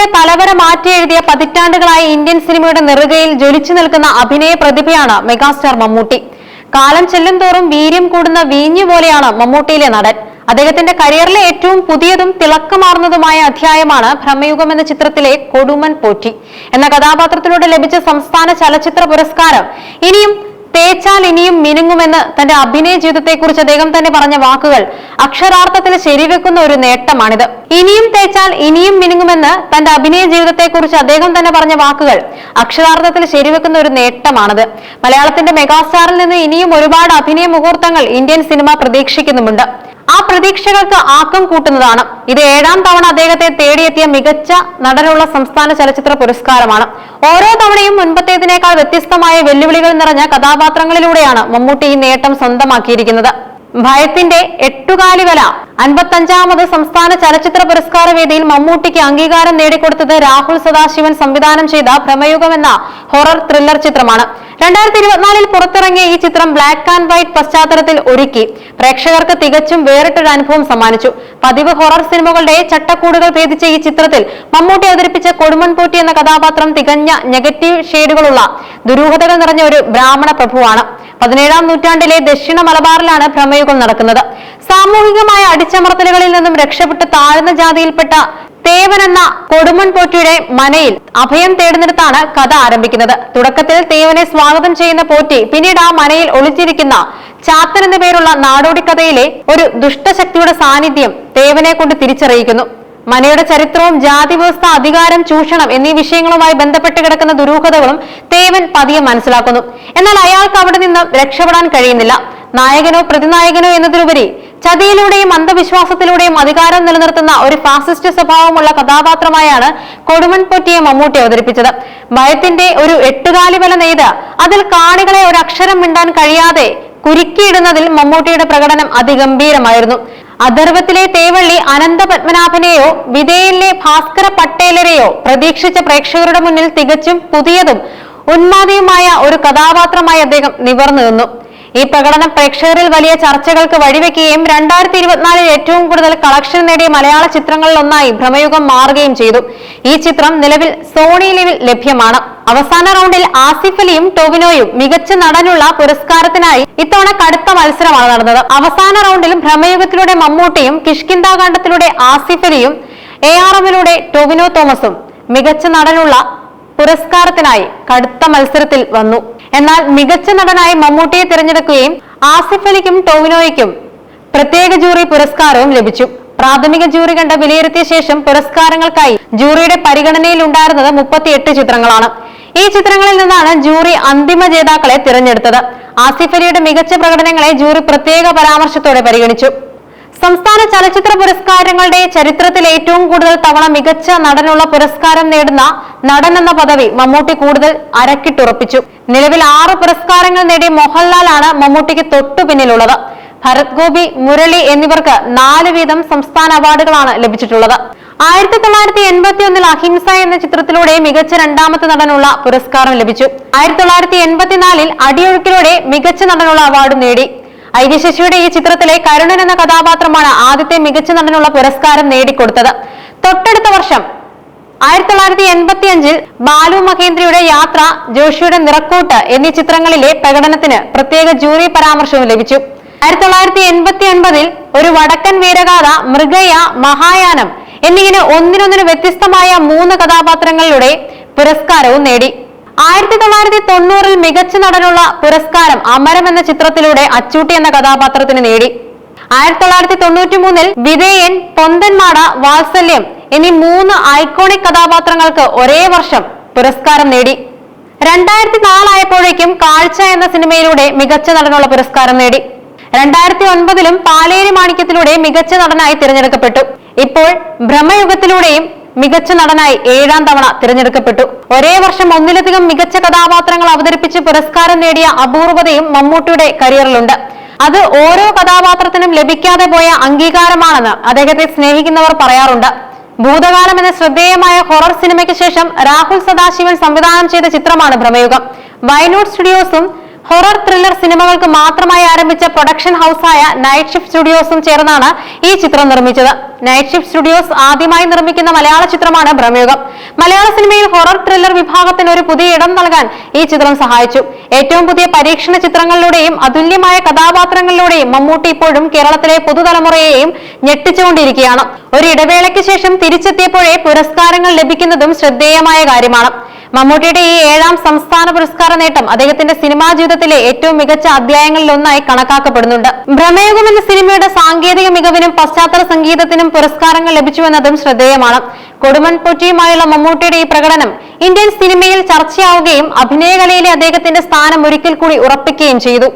മമ്മൂട്ടിയുടെ തലവര മാറ്റി എഴുതിയ പതിറ്റാണ്ടുകളായി ഇന്ത്യൻ സിനിമയുടെ നെറുകയിൽ ജ്വലിച്ചു നിൽക്കുന്ന അഭിനയ പ്രതിഭയാണ് മെഗാസ്റ്റാർ മമ്മൂട്ടി. കാലം ചെല്ലുംതോറും വീര്യം കൂടുന്ന വീഞ്ഞു പോലെയാണ് മമ്മൂട്ടിയിലെ നടൻ. അദ്ദേഹത്തിന്റെ കരിയറിലെ ഏറ്റവും പുതിയതും തിളക്കമാർന്നതുമായ അധ്യായമാണ് ഭ്രമയുഗം എന്ന ചിത്രത്തിലെ കൊടുമൺ പോറ്റി എന്ന കഥാപാത്രത്തിലൂടെ ലഭിച്ച സംസ്ഥാന ചലച്ചിത്ര പുരസ്കാരം. ഇനിയും തേച്ചാൽ ഇനിയും മിനുങ്ങുമെന്ന് തന്റെ അഭിനയ ജീവിതത്തെക്കുറിച്ച് അദ്ദേഹം തന്നെ പറഞ്ഞ വാക്കുകൾ അക്ഷരാർത്ഥത്തിൽ ശരിവെക്കുന്ന ഒരു നേട്ടമാണിത്. ഇനിയും തേച്ചാൽ ഇനിയും മിനുങ്ങുമെന്ന് തന്റെ അഭിനയ ജീവിതത്തെക്കുറിച്ച് അദ്ദേഹം തന്നെ പറഞ്ഞ വാക്കുകൾ അക്ഷരാർത്ഥത്തിൽ ശരിവെക്കുന്ന ഒരു നേട്ടമാണിത്. മലയാളത്തിന്റെ മെഗാസ്റ്റാറിൽ നിന്ന് ഇനിയും ഒരുപാട് അഭിനയ മുഹൂർത്തങ്ങൾ ഇന്ത്യൻ സിനിമ പ്രതീക്ഷിക്കുന്നുമുണ്ട്. ആ പ്രതീക്ഷകൾക്ക് ആക്കം കൂട്ടുന്നതാണ്. ഇത് 7ാം തവണ അദ്ദേഹത്തെ തേടിയെത്തിയ മികച്ച നടനുള്ള സംസ്ഥാന ചലച്ചിത്ര പുരസ്കാരമാണ്. ഓരോ തവണയും മുൻപത്തേതിനേക്കാൾ വ്യത്യസ്തമായ വെല്ലുവിളികൾ നിറഞ്ഞ കഥാപാത്രങ്ങളിലൂടെയാണ് മമ്മൂട്ടി ഈ നേട്ടം സ്വന്തമാക്കിയിരിക്കുന്നത്. ഭയത്തിന്റെ എട്ടുകാലിവല 55ാമത് സംസ്ഥാന ചലച്ചിത്ര പുരസ്കാര വേദിയിൽ മമ്മൂട്ടിക്ക് അംഗീകാരം നേടിക്കൊടുത്തത് രാഹുൽ സദാശിവൻ സംവിധാനം ചെയ്ത ഭ്രമയുഗം എന്ന ഹൊറർ ത്രില്ലർ ചിത്രമാണ്. 2024 പുറത്തിറങ്ങിയ ഈ ചിത്രം ബ്ലാക്ക് ആൻഡ് വൈറ്റ് പശ്ചാത്തലത്തിൽ ഒരുക്കി പ്രേക്ഷകർക്ക് തികച്ചും വേറിട്ടൊരു അനുഭവം സമ്മാനിച്ചു. പതിവ് ഹൊറർ സിനിമകളുടെ ചട്ടക്കൂടുകൾ ഭേദിച്ച ഈ ചിത്രത്തിൽ മമ്മൂട്ടി അവതരിപ്പിച്ച കൊടുമൺ പോറ്റി എന്ന കഥാപാത്രം തികഞ്ഞ നെഗറ്റീവ് ഷെയ്ഡുകളുള്ള ദുരൂഹതകൾ നിറഞ്ഞ ഒരു ബ്രാഹ്മണ പ്രഭുവാണ്. 17ാം നൂറ്റാണ്ടിലെ ദക്ഷിണ മലബാറിലാണ് ഭ്രമയുഗം നടക്കുന്നത്. സാമൂഹികമായ അടിച്ചമർത്തലുകളിൽ നിന്നും രക്ഷപ്പെട്ട് താഴ്ന്ന ജാതിയിൽപ്പെട്ട തേവൻ എന്ന കൊടുമൺ പോറ്റിയുടെ മനയിൽ അഭയം തേടുന്നിടത്താണ് കഥ ആരംഭിക്കുന്നത്. തുടക്കത്തിൽ തേവനെ സ്വാഗതം ചെയ്യുന്ന പോറ്റി പിന്നീട് ആ മനയിൽ ഒളിച്ചിരിക്കുന്ന ചാത്തൻ എന്ന പേരുള്ള നാടോടി കഥയിലെ ഒരു ദുഷ്ടശക്തിയുടെ സാന്നിധ്യം തേവനെ കൊണ്ട് തിരിച്ചറിയിക്കുന്നു. മനയുടെ ചരിത്രവും ജാതി വ്യവസ്ഥ, അധികാരം, ചൂഷണം എന്നീ വിഷയങ്ങളുമായി ബന്ധപ്പെട്ട് കിടക്കുന്ന ദുരൂഹതകളും തേവൻ പതിയെ മനസ്സിലാക്കുന്നു. എന്നാൽ അയാൾക്ക് അവിടെ നിന്ന് രക്ഷപ്പെടാൻ കഴിയുന്നില്ല. നായകനോ പ്രതിനായകനോ എന്നതിലുപരി ചതിയിലൂടെയും അന്ധവിശ്വാസത്തിലൂടെയും അധികാരം നിലനിർത്തുന്ന ഒരു ഫാസിസ്റ്റ് സ്വഭാവമുള്ള കഥാപാത്രമായാണ് കൊടുമൺ പോറ്റിയെ മമ്മൂട്ടി അവതരിപ്പിച്ചത്. ഭയത്തിന്റെ ഒരു എട്ടുകാലിവല നെയ്ത് അതിൽ കാണികളെ ഒരു അക്ഷരം മിണ്ടാൻ കഴിയാതെ കുരുക്കിയിടുന്നതിൽ മമ്മൂട്ടിയുടെ പ്രകടനം അതിഗംഭീരമായിരുന്നു. അഥർവത്തിലെ തേവള്ളി അനന്ത പത്മനാഭനെയോ വിധേയനിലെ ഭാസ്കര പട്ടേലരെയോ പ്രതീക്ഷിച്ച പ്രേക്ഷകരുടെ മുന്നിൽ തികച്ചും പുതിയതും ഉന്മാദിയുമായ ഒരു കഥാപാത്രമായി അദ്ദേഹം നിവർന്നു നിന്നു. ഈ പ്രകടനം പ്രേക്ഷകരിൽ വലിയ ചർച്ചകൾക്ക് വഴിവെക്കുകയും 2024 ഏറ്റവും കൂടുതൽ കളക്ഷൻ നേടിയ മലയാള ചിത്രങ്ങളിൽ ഒന്നായി ഭ്രമയുഗം മാറുകയും ചെയ്തു. ഈ ചിത്രം നിലവിൽ സോണി ലിവിൽ ലഭ്യമാണ്. അവസാന റൗണ്ടിൽ ആസിഫ് അലിയും ടൊവിനോയും മികച്ച നടനുള്ള പുരസ്കാരത്തിനായി ഇത്തവണ കടുത്ത മത്സരമാണ് നടന്നത്. അവസാന റൗണ്ടിൽ ഭ്രമയുഗത്തിലൂടെ മമ്മൂട്ടിയും കിഷ്കിന്ധാകാന്ഡത്തിലൂടെ ആസിഫ് അലിയും ARMലൂടെ ടൊവിനോ തോമസും മികച്ച നടനുള്ള പുരസ്കാരത്തിനായി കടുത്ത മത്സരത്തിൽ വന്നു. എന്നാൽ മികച്ച നടനായി മമ്മൂട്ടിയെ തിരഞ്ഞെടുക്കുകയും ആസിഫ് അലിക്കും ടൊവിനോയ്ക്കും പ്രത്യേക ജൂറി പുരസ്കാരവും ലഭിച്ചു. പ്രാഥമിക ജൂറി കണ്ട് വിലയിരുത്തിയ ശേഷം പുരസ്കാരങ്ങൾക്കായി ജൂറിയുടെ പരിഗണനയിൽ ഉണ്ടായിരുന്നത് 38 ചിത്രങ്ങളാണ്. ഈ ചിത്രങ്ങളിൽ നിന്നാണ് ജൂറി അന്തിമ ജേതാക്കളെ തിരഞ്ഞെടുത്തത്. ആസിഫ് അലിയുടെ മികച്ച പ്രകടനങ്ങളെ ജൂറി പ്രത്യേക പരാമർശത്തോടെ പരിഗണിച്ചു. സംസ്ഥാന ചലച്ചിത്ര പുരസ്കാരങ്ങളുടെ ചരിത്രത്തിൽ ഏറ്റവും കൂടുതൽ തവണ മികച്ച നടനുള്ള പുരസ്കാരം നേടുന്ന നടൻ എന്ന പദവി മമ്മൂട്ടി കൂടുതൽ അരക്കിട്ടുറപ്പിച്ചു. നിലവിൽ 6 പുരസ്കാരങ്ങൾ നേടിയ മോഹൻലാലാണ് മമ്മൂട്ടിക്ക് തൊട്ടു പിന്നിലുള്ളത്. ഭരത് ഗോപി, മുരളി എന്നിവർക്ക് 4 വീതം സംസ്ഥാന അവാർഡുകളാണ് ലഭിച്ചിട്ടുള്ളത്. 1981 അഹിംസ എന്ന ചിത്രത്തിലൂടെ മികച്ച 2ാമത്തെ നടനുള്ള പുരസ്കാരം ലഭിച്ചു. 1984 അടിയൊഴുക്കിലൂടെ മികച്ച നടനുള്ള അവാർഡ് നേടി. ഐതിശശിയുടെ ഈ ചിത്രത്തിലെ കരുണൻ എന്ന കഥാപാത്രമാണ് ആദ്യത്തെ മികച്ച നടനുള്ള പുരസ്കാരം നേടിക്കൊടുത്തത്. തൊട്ടടുത്ത വർഷം 1985 ബാലു മഹേന്ദ്രയുടെ യാത്ര, ജോഷിയുടെ നിറക്കൂട്ട് എന്നീ ചിത്രങ്ങളിലെ പ്രകടനത്തിന് പ്രത്യേക ജൂറി പരാമർശവും ലഭിച്ചു. 1989 ഒരു വടക്കൻ വീരഗാഥ, മൃഗയ, മഹായാനം എന്നിങ്ങനെ ഒന്നിനൊന്നിന് വ്യത്യസ്തമായ 3 കഥാപാത്രങ്ങളുടെ പുരസ്കാരവും നേടി. 1990 മികച്ച നടനുള്ള പുരസ്കാരം അമരം എന്ന ചിത്രത്തിലൂടെ അച്ചൂട്ടി എന്ന കഥാപാത്രത്തിന് നേടി. 1993 വിധേയൻ, പൊന്തന്മാട, വാത്സല്യം എന്നീ 3 ഐക്കോണിക് കഥാപാത്രങ്ങൾക്ക് ഒരേ വർഷം പുരസ്കാരം നേടി. 2004 ആയപ്പോഴേക്കും കാഴ്ച എന്ന സിനിമയിലൂടെ മികച്ച നടനുള്ള പുരസ്കാരം നേടി. 2009 പാലേരി മാണിക്യത്തിലൂടെ മികച്ച നടനായി തിരഞ്ഞെടുക്കപ്പെട്ടു. ഇപ്പോൾ ഭ്രമയുഗത്തിലൂടെയും മികച്ച നടനായി 7ാം തവണ തിരഞ്ഞെടുക്കപ്പെട്ടു. ഒരേ വർഷം ഒന്നിലധികം മികച്ച കഥാപാത്രങ്ങൾ അവതരിപ്പിച്ച് പുരസ്കാരം നേടിയ അപൂർവതയും മമ്മൂട്ടിയുടെ കരിയറിലുണ്ട്. അത് ഓരോ കഥാപാത്രത്തിനും ലഭിക്കാതെ പോയ അംഗീകാരമാണെന്ന് അദ്ദേഹത്തെ സ്നേഹിക്കുന്നവർ പറയാറുണ്ട്. ഭൂതകാലം എന്ന ശ്രദ്ധേയമായ ഹൊറർ സിനിമയ്ക്ക് ശേഷം രാഹുൽ സദാശിവൻ സംവിധാനം ചെയ്ത ചിത്രമാണ് ഭ്രമയുഗം. വയനൂർ സ്റ്റുഡിയോസും ഹൊറർ ത്രില്ലർ സിനിമകൾക്ക് മാത്രമായി ആരംഭിച്ച പ്രൊഡക്ഷൻ ഹൌസായ നൈറ്റ് ഷിഫ്റ്റ് സ്റ്റുഡിയോസും ചേർന്നാണ് ഈ ചിത്രം നിർമ്മിച്ചത്. നൈറ്റ് ഷിഫ്റ്റ് സ്റ്റുഡിയോസ് ആദ്യമായി നിർമ്മിക്കുന്ന മലയാള ചിത്രമാണ് ഭ്രമയുഗം. മലയാള സിനിമയിൽ ഹൊറർ ത്രില്ലർ വിഭാഗത്തിന് ഒരു പുതിയ ഇടം നൽകാൻ ഈ ചിത്രം സഹായിച്ചു. ഏറ്റവും പുതിയ പരീക്ഷണ ചിത്രങ്ങളിലൂടെയും അതുല്യമായ കഥാപാത്രങ്ങളിലൂടെയും മമ്മൂട്ടി ഇപ്പോഴും കേരളത്തിലെ പുതുതലമുറയെയും ഞെട്ടിച്ചുകൊണ്ടിരിക്കുകയാണ്. ഒരു ഇടവേളയ്ക്ക് ശേഷം തിരിച്ചെത്തിയപ്പോഴേ പുരസ്കാരങ്ങൾ ലഭിക്കുന്നതും ശ്രദ്ധേയമായ കാര്യമാണ്. മമ്മൂട്ടിയുടെ ഈ 7ാം സംസ്ഥാന പുരസ്കാര നേട്ടം അദ്ദേഹത്തിന്റെ സിനിമാ ജീവിതത്തിലെ ഏറ്റവും മികച്ച അധ്യായങ്ങളിലൊന്നായി കണക്കാക്കപ്പെടുന്നുണ്ട്. ഭ്രമയുഗം എന്ന സിനിമയുടെ സാങ്കേതിക മികവിനും പശ്ചാത്തല സംഗീതത്തിനും പുരസ്കാരങ്ങൾ ലഭിച്ചുവെന്നതും ശ്രദ്ധേയമാണ്. കൊടുമൺ പൊറ്റിയുമായുള്ള മമ്മൂട്ടിയുടെ ഈ പ്രകടനം ഇന്ത്യൻ സിനിമയിൽ ചർച്ചയാവുകയും അഭിനയകലയിലെ അദ്ദേഹത്തിന്റെ സ്ഥാനം ഒരിക്കൽ കൂടി ഉറപ്പിക്കുകയും ചെയ്തു.